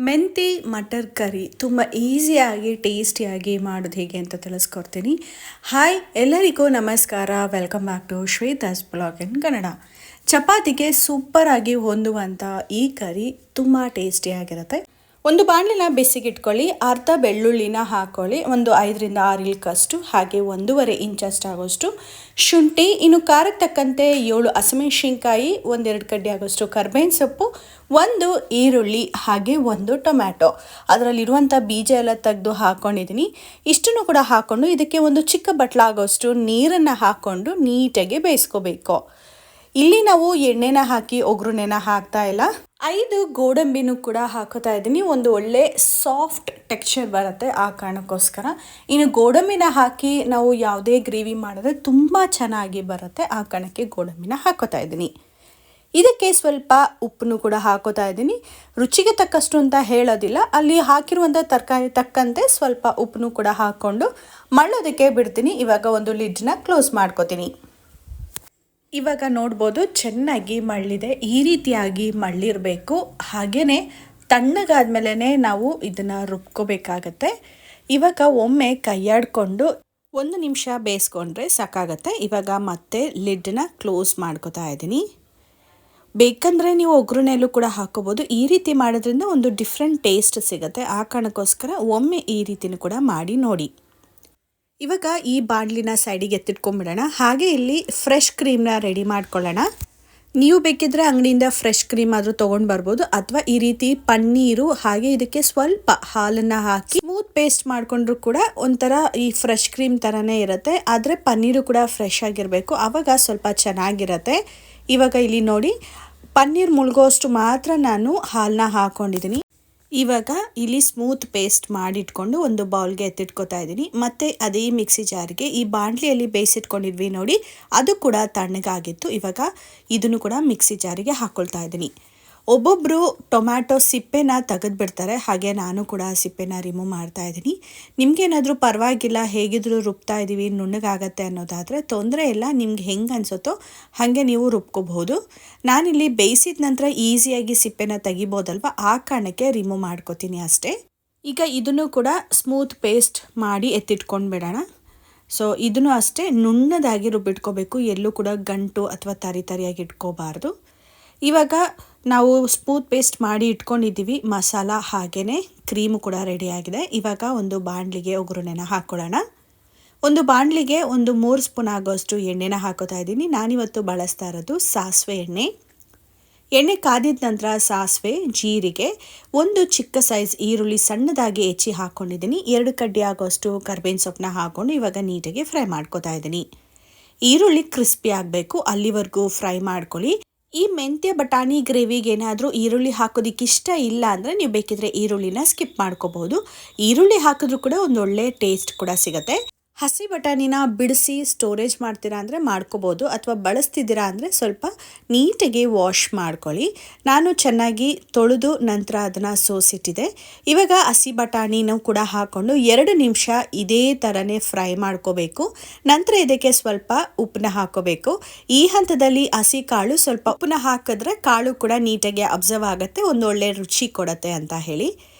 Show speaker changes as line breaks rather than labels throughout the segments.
ಮೆಂತಿ ಮಟರ್ ಕರಿ ತುಂಬ ಈಸಿಯಾಗಿ ಟೇಸ್ಟಿಯಾಗಿ ಮಾಡೋದು ಹೇಗೆ ಅಂತ ತಿಳಿಸ್ಕೊಡ್ತೀನಿ. ಹಾಯ್ ಎಲ್ಲರಿಗೂ ನಮಸ್ಕಾರ, welcome back to Shwetha's blog in Kannada. ಚಪಾತಿಗೆ ಸೂಪರಾಗಿ ಹೊಂದುವಂಥ ಈ ಕರಿ ತುಂಬ ಟೇಸ್ಟಿಯಾಗಿರುತ್ತೆ. ಒಂದು ಬಾಣಲಿನ ಬಿಸಿಗಿಟ್ಕೊಳ್ಳಿ, ಅರ್ಧ ಬೆಳ್ಳುಳ್ಳಿನ ಹಾಕ್ಕೊಳ್ಳಿ, ಒಂದು 5ರಿಂದ 6 ಇಲ್ಕಷ್ಟು, ಹಾಗೆ 1.5 ಇಂಚಷ್ಟು ಆಗೋಷ್ಟು ಶುಂಠಿ, ಇನ್ನು ಖಾರಕ್ಕೆ ತಕ್ಕಂತೆ 7 ಹಸಿಮೆಣಸಿನ್ಕಾಯಿ, 1-2 ಕಡ್ಡಿ ಆಗೋಷ್ಟು ಕರ್ಬೇವಿನ ಸೊಪ್ಪು, 1 ಈರುಳ್ಳಿ, ಹಾಗೆ 1 ಟೊಮ್ಯಾಟೊ. ಅದರಲ್ಲಿರುವಂಥ ಬೀಜ ಎಲ್ಲ ತೆಗೆದು ಹಾಕ್ಕೊಂಡಿದ್ದೀನಿ. ಇಷ್ಟನ್ನು ಕೂಡ ಹಾಕ್ಕೊಂಡು ಇದಕ್ಕೆ ಒಂದು ಚಿಕ್ಕ ಬಟ್ಲಾಗೋಷ್ಟು ನೀರನ್ನು ಹಾಕ್ಕೊಂಡು ನೀಟಾಗಿ ಬೇಯಿಸ್ಕೋಬೇಕು. ಇಲ್ಲಿ ನಾವು ಎಣ್ಣೆನ ಹಾಕಿ ಒಗ್ಗರಣೆನ ಹಾಕ್ತಾ ಇಲ್ಲ. 5 ಗೋಡಂಬಿನೂ ಕೂಡ ಹಾಕೋತಾ ಇದ್ದೀನಿ. ಒಂದು ಒಳ್ಳೆ ಸಾಫ್ಟ್ ಟೆಕ್ಸ್ಚರ್ ಬರುತ್ತೆ, ಆ ಕಾರಣಕ್ಕೋಸ್ಕರ. ಇನ್ನು ಗೋಡಂಬಿನ ಹಾಕಿ ನಾವು ಯಾವುದೇ ಗ್ರೇವಿ ಮಾಡಿದ್ರೆ ತುಂಬ ಚೆನ್ನಾಗಿ ಬರುತ್ತೆ, ಆ ಕಾರಣಕ್ಕೆ ಗೋಡಂಬಿನ ಹಾಕೋತಾ ಇದ್ದೀನಿ. ಇದಕ್ಕೆ ಸ್ವಲ್ಪ ಉಪ್ಪನ್ನು ಕೂಡ ಹಾಕೋತಾ ಇದ್ದೀನಿ. ರುಚಿಗೆ ತಕ್ಕಷ್ಟು ಅಂತ ಹೇಳೋದಿಲ್ಲ, ಅಲ್ಲಿ ಹಾಕಿರುವಂಥ ತರಕಾರಿ ತಕ್ಕಂತೆ ಸ್ವಲ್ಪ ಉಪ್ಪನ್ನು ಕೂಡ ಹಾಕ್ಕೊಂಡು ಮಳ್ಳೋದಕ್ಕೆ ಬಿಡ್ತೀನಿ. ಇವಾಗ ಒಂದು ಲಿಡ್ನ ಕ್ಲೋಸ್ ಮಾಡ್ಕೋತೀನಿ. ಇವಾಗ ನೋಡ್ಬೋದು ಚೆನ್ನಾಗಿ ಮಳ್ಳಿದೆ. ಈ ರೀತಿಯಾಗಿ ಮಳ್ಳಿರಬೇಕು. ಹಾಗೆಯೇ ತಣ್ಣಗಾದ್ಮೇಲೆ ನಾವು ಇದನ್ನು ರುಬ್ಕೋಬೇಕಾಗತ್ತೆ. ಇವಾಗ ಒಮ್ಮೆ ಕೈಯಾಡಿಕೊಂಡು 1 ನಿಮಿಷ ಬೇಯಿಸ್ಕೊಂಡ್ರೆ ಸಾಕಾಗತ್ತೆ. ಇವಾಗ ಮತ್ತೆ ಲಿಡ್ನ ಕ್ಲೋಸ್ ಮಾಡ್ಕೋತಾ ಇದ್ದೀನಿ. ಬೇಕಂದರೆ ನೀವು ಒಗ್ಗರಣೆಯಲ್ಲೂ ಕೂಡ ಹಾಕೋಬೋದು. ಈ ರೀತಿ ಮಾಡೋದ್ರಿಂದ ಒಂದು ಡಿಫ್ರೆಂಟ್ ಟೇಸ್ಟ್ ಸಿಗುತ್ತೆ, ಆ ಕಾರಣಕ್ಕೋಸ್ಕರ ಒಮ್ಮೆ ಈ ರೀತಿನೂ ಕೂಡ ಮಾಡಿ ನೋಡಿ. ಇವಾಗ ಈ ಬಾಣಲಿನ ಸೈಡಿಗೆ ಎತ್ತಿಟ್ಕೊಂಡ್ಬಿಡೋಣ. ಹಾಗೆ ಇಲ್ಲಿ ಫ್ರೆಶ್ ಕ್ರೀಮ್ನ ರೆಡಿ ಮಾಡ್ಕೊಳ್ಳೋಣ. ನೀವು ಬೇಕಿದ್ರೆ ಅಂಗಡಿಯಿಂದ ಫ್ರೆಶ್ ಕ್ರೀಮ್ ಆದರೂ ತೊಗೊಂಡು ಬರ್ಬೋದು, ಅಥವಾ ಈ ರೀತಿ ಪನ್ನೀರು ಹಾಗೆ ಇದಕ್ಕೆ ಸ್ವಲ್ಪ ಹಾಲನ್ನು ಹಾಕಿ ಸ್ಮೂತ್ ಪೇಸ್ಟ್ ಮಾಡಿಕೊಂಡ್ರು ಕೂಡ ಒಂಥರ ಈ ಫ್ರೆಶ್ ಕ್ರೀಮ್ ಥರನೇ ಇರುತ್ತೆ. ಆದರೆ ಪನ್ನೀರು ಕೂಡ ಫ್ರೆಶ್ ಆಗಿರಬೇಕು, ಆವಾಗ ಸ್ವಲ್ಪ ಚೆನ್ನಾಗಿರುತ್ತೆ. ಇವಾಗ ಇಲ್ಲಿ ನೋಡಿ, ಪನ್ನೀರ್ ಮುಳುಗೋಷ್ಟು ಮಾತ್ರ ನಾನು ಹಾಲನ್ನ ಹಾಕ್ಕೊಂಡಿದ್ದೀನಿ. ಇವಾಗ ಇಲ್ಲಿ ಸ್ಮೂತ್ ಪೇಸ್ಟ್ ಮಾಡಿಟ್ಕೊಂಡು ಒಂದು ಬೌಲ್ಗೆ ಎತ್ತಿಟ್ಕೊತಾ ಇದ್ದೀನಿ. ಮತ್ತು ಅದೇ ಮಿಕ್ಸಿ ಜಾರಿಗೆ ಈ ಬಾಣಲಿಯಲ್ಲಿ ಬೇಯಿಸಿಟ್ಕೊಂಡಿದ್ವಿ ನೋಡಿ, ಅದು ಕೂಡ ತಣ್ಣಗಾಗಿತ್ತು. ಇವಾಗ ಇದನ್ನು ಕೂಡ ಮಿಕ್ಸಿ ಜಾರಿಗೆ ಹಾಕ್ಕೊಳ್ತಾ ಇದ್ದೀನಿ. ಒಬ್ಬೊಬ್ಬರು ಟೊಮ್ಯಾಟೊ ಸಿಪ್ಪೆನ ತೆಗೆದುಬಿಡ್ತಾರೆ, ಹಾಗೆ ನಾನು ಕೂಡ ಸಿಪ್ಪೆನ ರಿಮೂವ್ ಮಾಡ್ತಾ ಇದ್ದೀನಿ. ನಿಮಗೇನಾದರೂ ಪರವಾಗಿಲ್ಲ, ಹೇಗಿದ್ರು ರುಬ್ತಾ ಇದ್ದೀವಿ, ನುಣ್ಣಗಾಗತ್ತೆ ಅನ್ನೋದಾದರೆ ತೊಂದರೆ ಇಲ್ಲ. ನಿಮ್ಗೆ ಹೆಂಗೆ ಅನಿಸುತ್ತೋ ಹಾಗೆ ನೀವು ರುಬ್ಕೋಬಹುದು. ನಾನಿಲ್ಲಿ ಬೇಯಿಸಿದ ನಂತರ ಈಸಿಯಾಗಿ ಸಿಪ್ಪೆನ ತೆಗಿಬೋದಲ್ವ, ಆ ಕಾರಣಕ್ಕೆ ರಿಮೂವ್ ಮಾಡ್ಕೋತೀನಿ ಅಷ್ಟೇ. ಈಗ ಇದನ್ನು ಕೂಡ ಸ್ಮೂತ್ ಪೇಸ್ಟ್ ಮಾಡಿ ಎತ್ತಿಟ್ಕೊಂಡು ಬಿಡೋಣ. ಸೊ ಇದನ್ನು ಅಷ್ಟೇ ನುಣ್ಣದಾಗಿ ರುಬ್ಬಿಟ್ಕೋಬೇಕು, ಎಲ್ಲೂ ಕೂಡ ಗಂಟು ಅಥವಾ ತರಿಯಾಗಿ ಇಟ್ಕೋಬಾರ್ದು. ಇವಾಗ ನಾವು ಸ್ಮೂತ್ ಪೇಸ್ಟ್ ಮಾಡಿ ಇಟ್ಕೊಂಡಿದ್ದೀವಿ ಮಸಾಲ, ಹಾಗೆಯೇ ಕ್ರೀಮು ಕೂಡ ರೆಡಿಯಾಗಿದೆ. ಇವಾಗ ಒಂದು ಬಾಣಲಿಗೆ ಒಗ್ಗರಣೆನ ಹಾಕ್ಕೊಳ್ಳೋಣ. ಒಂದು ಬಾಣಲಿಗೆ ಒಂದು 3 ಸ್ಪೂನ್ ಆಗೋಷ್ಟು ಎಣ್ಣೆನ ಹಾಕೋತಾ ಇದ್ದೀನಿ. ನಾನಿವತ್ತು ಬಳಸ್ತಾ ಇರೋದು ಸಾಸಿವೆ ಎಣ್ಣೆ. ಎಣ್ಣೆ ಕಾದಿದ ನಂತರ ಸಾಸಿವೆ, ಜೀರಿಗೆ, 1 ಚಿಕ್ಕ ಸೈಜ್ ಈರುಳ್ಳಿ ಸಣ್ಣದಾಗಿ ಹೆಚ್ಚಿ ಹಾಕ್ಕೊಂಡಿದ್ದೀನಿ. 2 ಕಡ್ಡಿ ಆಗೋಷ್ಟು ಕರ್ಬೇವಿನ ಸೊಪ್ಪನ್ನ ಹಾಕ್ಕೊಂಡು ಇವಾಗ ನೀಟಾಗಿ ಫ್ರೈ ಮಾಡ್ಕೋತಾ ಇದ್ದೀನಿ. ಈರುಳ್ಳಿ ಕ್ರಿಸ್ಪಿ ಆಗಬೇಕು, ಅಲ್ಲಿವರೆಗೂ ಫ್ರೈ ಮಾಡ್ಕೊಳ್ಳಿ. ಈ ಮೆಂತ್ಯ ಬಟಾಣಿ ಗ್ರೇವಿಗೆ ಏನಾದರೂ ಈರುಳ್ಳಿ ಹಾಕೋದಕ್ಕೆ ಇಷ್ಟ ಇಲ್ಲ ಅಂದರೆ ನೀವು ಬೇಕಿದ್ರೆ ಈರುಳ್ಳಿನ ಸ್ಕಿಪ್ ಮಾಡ್ಕೋಬಹುದು. ಈರುಳ್ಳಿ ಹಾಕಿದ್ರೂ ಕೂಡ ಒಂದು ಒಳ್ಳೆ ಟೇಸ್ಟ್ ಕೂಡ ಸಿಗುತ್ತೆ. ಹಸಿ ಬಟಾಣಿನ ಬಿಡಿಸಿ ಸ್ಟೋರೇಜ್ ಮಾಡ್ತೀರಾ ಅಂದರೆ ಮಾಡ್ಕೋಬೋದು, ಅಥವಾ ಬಳಸ್ತಿದ್ದೀರಾ ಅಂದರೆ ಸ್ವಲ್ಪ ನೀಟಾಗಿ ವಾಶ್ ಮಾಡ್ಕೊಳ್ಳಿ. ನಾನು ಚೆನ್ನಾಗಿ ತೊಳೆದು ನಂತರ ಅದನ್ನು ಸೋಸಿಟ್ಟಿದೆ. ಇವಾಗ ಹಸಿ ಬಟಾಣಿನೂ ಕೂಡ ಹಾಕ್ಕೊಂಡು 2 ನಿಮಿಷ ಇದೇ ಥರನೇ ಫ್ರೈ ಮಾಡ್ಕೋಬೇಕು. ನಂತರ ಇದಕ್ಕೆ ಸ್ವಲ್ಪ ಉಪ್ಪನ್ನ ಹಾಕೋಬೇಕು. ಈ ಹಂತದಲ್ಲಿ ಹಸಿ ಕಾಳು ಸ್ವಲ್ಪ ಉಪ್ಪನ್ನ ಹಾಕಿದ್ರೆ ಕಾಳು ಕೂಡ ನೀಟಾಗಿ ಅಬ್ಸರ್ವ್ ಆಗುತ್ತೆ, ಒಂದು ಒಳ್ಳೆ ರುಚಿ ಕೊಡುತ್ತೆ ಅಂತ ಹೇಳಿ.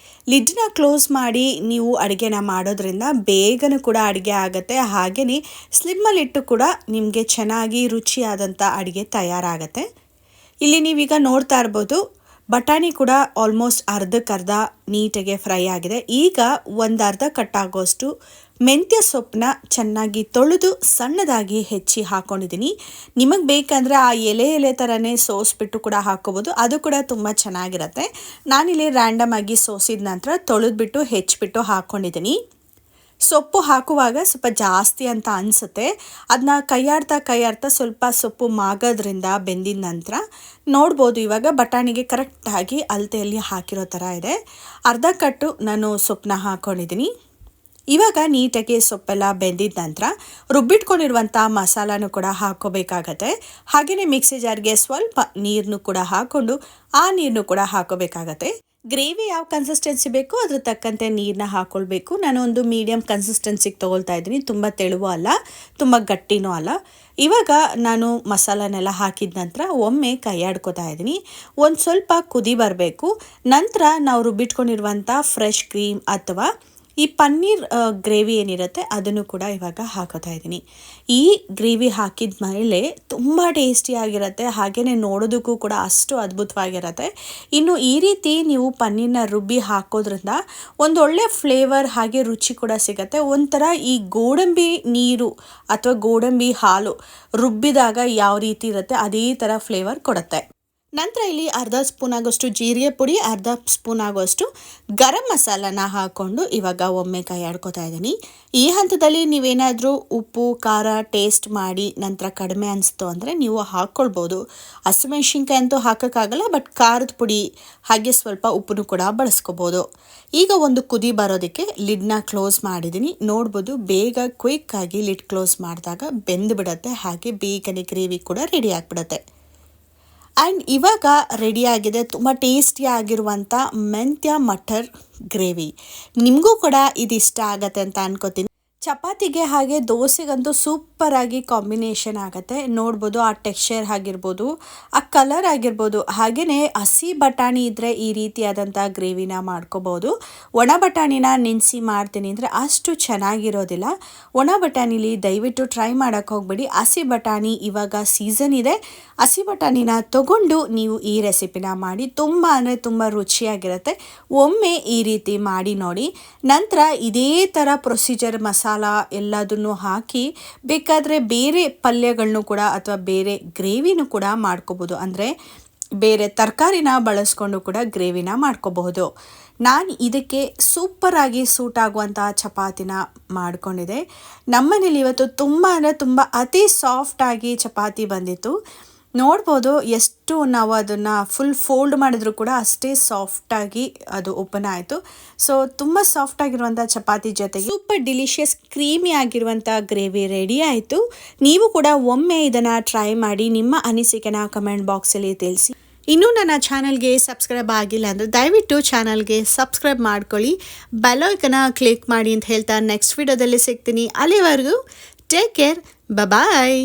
ಲಿಡ್ನ ಕ್ಲೋಸ್ ಮಾಡಿ ನೀವು ಅಡುಗೆನ ಮಾಡೋದ್ರಿಂದ ಬೇಗನೂ ಕೂಡ ಅಡುಗೆ ಆಗುತ್ತೆ. ಹಾಗೆಯೇ ಸ್ಲಿಮ್ಮಲ್ಲಿಟ್ಟು ಕೂಡ ನಿಮಗೆ ಚೆನ್ನಾಗಿ ರುಚಿಯಾದಂಥ ಅಡುಗೆ ತಯಾರಾಗುತ್ತೆ. ಇಲ್ಲಿ ನೀವೀಗ ನೋಡ್ತಾ ಇರ್ಬೋದು, ಬಟಾಣಿ ಕೂಡ ಆಲ್ಮೋಸ್ಟ್ ಅರ್ಧಕ್ಕರ್ಧ ನೀಟಾಗಿ ಫ್ರೈ ಆಗಿದೆ. ಈಗ ಒಂದು ಅರ್ಧ ಕಟ್ಟಾಗೋಷ್ಟು ಮೆಂತ್ಯ ಸೊಪ್ಪನ್ನ ಚೆನ್ನಾಗಿ ತೊಳೆದು ಸಣ್ಣದಾಗಿ ಹೆಚ್ಚಿ ಹಾಕ್ಕೊಂಡಿದ್ದೀನಿ. ನಿಮಗೆ ಬೇಕಂದರೆ ಆ ಎಲೆ ಥರನೇ ಸೋಸ್ಬಿಟ್ಟು ಕೂಡ ಹಾಕ್ಕೋಬೋದು, ಅದು ಕೂಡ ತುಂಬ ಚೆನ್ನಾಗಿರುತ್ತೆ. ನಾನಿಲ್ಲಿ ರ್ಯಾಂಡಮ್ ಆಗಿ ಸೋಸಿದ ನಂತರ ತೊಳೆದ್ಬಿಟ್ಟು ಹೆಚ್ಚಿಬಿಟ್ಟು ಹಾಕ್ಕೊಂಡಿದ್ದೀನಿ. ಸೊಪ್ಪು ಹಾಕುವಾಗ ಸ್ವಲ್ಪ ಜಾಸ್ತಿ ಅಂತ ಅನಿಸುತ್ತೆ, ಅದನ್ನ ಕೈಯಾಡ್ತಾ ಸ್ವಲ್ಪ ಸೊಪ್ಪು ಮಾಗೋದ್ರಿಂದ ಬೆಂದಿದ ನಂತರ ನೋಡ್ಬೋದು. ಇವಾಗ ಬಟಾಣಿಗೆ ಕರೆಕ್ಟಾಗಿ ಅಳತೆಯಲ್ಲಿ ಹಾಕಿರೋ ಥರ ಇದೆ. ಅರ್ಧ ಕಟ್ಟು ನಾನು ಸೊಪ್ಪನ್ನ ಹಾಕ್ಕೊಂಡಿದ್ದೀನಿ. ಇವಾಗ ನೀಟಾಗಿ ಸೊಪ್ಪೆಲ್ಲ ಬೆಂದಿದ ನಂತರ ರುಬ್ಬಿಟ್ಕೊಂಡಿರುವಂಥ ಮಸಾಲಾನು ಕೂಡ ಹಾಕ್ಕೋಬೇಕಾಗತ್ತೆ. ಹಾಗೆಯೇ ಮಿಕ್ಸಿ ಜಾರ್ಗೆ ಸ್ವಲ್ಪ ನೀರನ್ನು ಕೂಡ ಹಾಕ್ಕೊಂಡು ಆ ನೀರನ್ನು ಕೂಡ ಹಾಕ್ಕೋಬೇಕಾಗತ್ತೆ. ಗ್ರೇವಿ ಯಾವ ಕನ್ಸಿಸ್ಟೆನ್ಸಿ ಬೇಕೋ ಅದ್ರ ತಕ್ಕಂತೆ ನೀರನ್ನ ಹಾಕ್ಕೊಳ್ಬೇಕು. ನಾನು ಒಂದು ಮೀಡಿಯಮ್ ಕನ್ಸಿಸ್ಟೆನ್ಸಿಗೆ ತೊಗೊಳ್ತಾ ಇದ್ದೀನಿ, ತುಂಬ ತೆಳುವೂ ಅಲ್ಲ ತುಂಬ ಗಟ್ಟಿನೂ ಅಲ್ಲ. ಇವಾಗ ನಾನು ಮಸಾಲನೆಲ್ಲ ಹಾಕಿದ ನಂತರ ಒಮ್ಮೆ ಕೈ ಆಡ್ಕೊತಾ ಇದ್ದೀನಿ. ಒಂದು ಸ್ವಲ್ಪ ಕುದಿ ಬರಬೇಕು. ನಂತರ ನಾವು ರುಬ್ಬಿಟ್ಕೊಂಡಿರುವಂಥ ಫ್ರೆಶ್ ಕ್ರೀಮ್ ಅಥವಾ ಈ ಪನ್ನೀರ್ ಗ್ರೇವಿ ಏನಿರುತ್ತೆ ಅದನ್ನು ಕೂಡ ಇವಾಗ ಹಾಕೋತಾ ಇದ್ದೀನಿ. ಈ ಗ್ರೇವಿ ಹಾಕಿದ ಮೇಲೆ ತುಂಬ ಟೇಸ್ಟಿಯಾಗಿರುತ್ತೆ, ಹಾಗೆಯೇ ನೋಡೋದಕ್ಕೂ ಕೂಡ ಅಷ್ಟು ಅದ್ಭುತವಾಗಿರುತ್ತೆ. ಇನ್ನು ಈ ರೀತಿ ನೀವು ಪನ್ನೀರ್ನ ರುಬ್ಬಿ ಹಾಕೋದ್ರಿಂದ ಒಂದೊಳ್ಳೆ ಫ್ಲೇವರ್ ಹಾಗೆ ರುಚಿ ಕೂಡ ಸಿಗುತ್ತೆ. ಒಂಥರ ಈ ಗೋಡಂಬಿ ನೀರು ಅಥವಾ ಗೋಡಂಬಿ ಹಾಲು ರುಬ್ಬಿದಾಗ ಯಾವ ರೀತಿ ಇರುತ್ತೆ ಅದೇ ಥರ ಫ್ಲೇವರ್ ಕೊಡುತ್ತೆ. ನಂತರ ಇಲ್ಲಿ ಅರ್ಧ ಸ್ಪೂನ್ ಆಗೋಷ್ಟು ಜೀರಿಗೆ ಪುಡಿ, ಅರ್ಧ ಸ್ಪೂನ್ ಆಗೋಷ್ಟು ಗರಂ ಮಸಾಲನ ಹಾಕ್ಕೊಂಡು ಇವಾಗ ಒಮ್ಮೆ ಕೈ ಆಡ್ಕೊತಾ ಇದ್ದೀನಿ. ಈ ಹಂತದಲ್ಲಿ ನೀವೇನಾದರೂ ಉಪ್ಪು ಖಾರ ಟೇಸ್ಟ್ ಮಾಡಿ ನಂತರ ಕಡಿಮೆ ಅನಿಸ್ತು ಅಂದರೆ ನೀವು ಹಾಕ್ಕೊಳ್ಬೋದು. ಹಸಿಮೆಣ್ಸಿನ್ಕಾಯಿ ಅಂತೂ ಹಾಕೋಕ್ಕಾಗಲ್ಲ, ಬಟ್ ಖಾರದ ಪುಡಿ ಹಾಗೆ ಸ್ವಲ್ಪ ಉಪ್ಪನ್ನು ಕೂಡ ಬಳಸ್ಕೋಬೋದು. ಈಗ ಒಂದು ಕುದಿ ಬರೋದಕ್ಕೆ ಲಿಡ್ನ ಕ್ಲೋಸ್ ಮಾಡಿದ್ದೀನಿ. ನೋಡ್ಬೋದು ಬೇಗ ಕ್ವಿಕ್ಕಾಗಿ ಲಿಡ್ ಕ್ಲೋಸ್ ಮಾಡಿದಾಗ ಬೆಂದು ಬಿಡುತ್ತೆ, ಹಾಗೆ ಬೇಗನೆ ಗ್ರೇವಿ ಕೂಡ ರೆಡಿ ಆಗಿಬಿಡುತ್ತೆ. ಆ್ಯಂಡ್ ಇವಾಗ ರೆಡಿಯಾಗಿದೆ ತುಂಬ ಟೇಸ್ಟಿಯಾಗಿರುವಂಥ ಮೆಂತ್ಯ ಮಟರ್ ಗ್ರೇವಿ. ನಿಮಗೂ ಕೂಡ ಇದು ಇಷ್ಟ ಆಗತ್ತೆ ಅಂತ ಅನ್ಕೋತೀನಿ. ಚಪಾತಿಗೆ ಹಾಗೆ ದೋಸೆಗಂತೂ ಸೂಪರಾಗಿ ಕಾಂಬಿನೇಷನ್ ಆಗುತ್ತೆ. ನೋಡ್ಬೋದು ಆ ಟೆಕ್ಸ್ಚರ್ ಆಗಿರ್ಬೋದು, ಆ ಕಲರ್ ಆಗಿರ್ಬೋದು. ಹಾಗೆಯೇ ಹಸಿ ಬಟಾಣಿ ಇದ್ದರೆ ಈ ರೀತಿಯಾದಂಥ ಗ್ರೇವಿನ ಮಾಡ್ಕೋಬೋದು. ಒಣ ಬಟಾಣಿನ ನೆನೆಸಿ ಮಾಡ್ತೀನಿ ಅಂದರೆ ಅಷ್ಟು ಚೆನ್ನಾಗಿರೋದಿಲ್ಲ. ಒಣ ಬಟಾಣಿಲಿ ದಯವಿಟ್ಟು ಟ್ರೈ ಮಾಡೋಕ್ಕೆ ಹೋಗ್ಬೇಡಿ. ಹಸಿ ಬಟಾಣಿ ಇವಾಗ ಸೀಸನ್ ಇದೆ, ಹಸಿ ಬಟಾಣಿನ ತಗೊಂಡು ನೀವು ಈ ರೆಸಿಪಿನ ಮಾಡಿ ತುಂಬ ಅಂದರೆ ತುಂಬ ರುಚಿಯಾಗಿರುತ್ತೆ. ಒಮ್ಮೆ ಈ ರೀತಿ ಮಾಡಿ ನೋಡಿ. ನಂತರ ಇದೇ ಥರ ಪ್ರೊಸೀಜರ್ ಮಸಾಲ ಎಲ್ಲದನ್ನು ಹಾಕಿ ಬೇಕಾದರೆ ಬೇರೆ ಪಲ್ಯಗಳನ್ನು ಕೂಡ ಅಥವಾ ಬೇರೆ ಗ್ರೇವಿನೂ ಕೂಡ ಮಾಡ್ಕೋಬೋದು. ಅಂದರೆ ಬೇರೆ ತರಕಾರಿನ ಬಳಸ್ಕೊಂಡು ಕೂಡ ಗ್ರೇವಿನ ಮಾಡ್ಕೋಬಹುದು. ನಾನು ಇದಕ್ಕೆ ಸೂಪರಾಗಿ ಸೂಟ್ ಆಗುವಂಥ ಚಪಾತಿನ ಮಾಡ್ಕೊಂಡಿದ್ದೆ. ನಮ್ಮನೇಲಿ ಇವತ್ತು ತುಂಬ ಅಂದರೆ ತುಂಬ ಅತಿ ಸಾಫ್ಟಾಗಿ ಚಪಾತಿ ಬಂದಿತ್ತು. ನೋಡ್ಬೋದು ಎಷ್ಟು ನಾವು ಅದನ್ನು ಫುಲ್ ಫೋಲ್ಡ್ ಮಾಡಿದ್ರು ಕೂಡ ಅಷ್ಟೇ ಸಾಫ್ಟಾಗಿ ಅದು ಓಪನ್ ಆಯಿತು. ಸೊ ತುಂಬ ಸಾಫ್ಟಾಗಿರುವಂಥ ಚಪಾತಿ ಜೊತೆಗೆ ಸೂಪರ್ ಡಿಲಿಷಿಯಸ್ ಕ್ರೀಮಿ ಆಗಿರುವಂಥ ಗ್ರೇವಿ ರೆಡಿ ಆಯಿತು. ನೀವು ಕೂಡ ಒಮ್ಮೆ ಇದನ್ನು ಟ್ರೈ ಮಾಡಿ ನಿಮ್ಮ ಅನಿಸಿಕೆನ ಕಮೆಂಟ್ ಬಾಕ್ಸಲ್ಲಿ ತಿಳಿಸಿ. ಇನ್ನೂ ನನ್ನ ಚಾನಲ್ಗೆ ಸಬ್ಸ್ಕ್ರೈಬ್ ಆಗಿಲ್ಲ ಅಂದರೆ ದಯವಿಟ್ಟು ಚಾನಲ್ಗೆ ಸಬ್ಸ್ಕ್ರೈಬ್ ಮಾಡ್ಕೊಳ್ಳಿ, ಬೆಲ್ ಐಕಾನ್ ಕ್ಲಿಕ್ ಮಾಡಿ ಅಂತ ಹೇಳ್ತಾ ನೆಕ್ಸ್ಟ್ ವಿಡಿಯೋದಲ್ಲಿ ಸಿಗ್ತೀನಿ. ಅಲ್ಲಿವರೆಗೂ ಟೇಕ್ ಕೇರ್, ಬಾಯ್.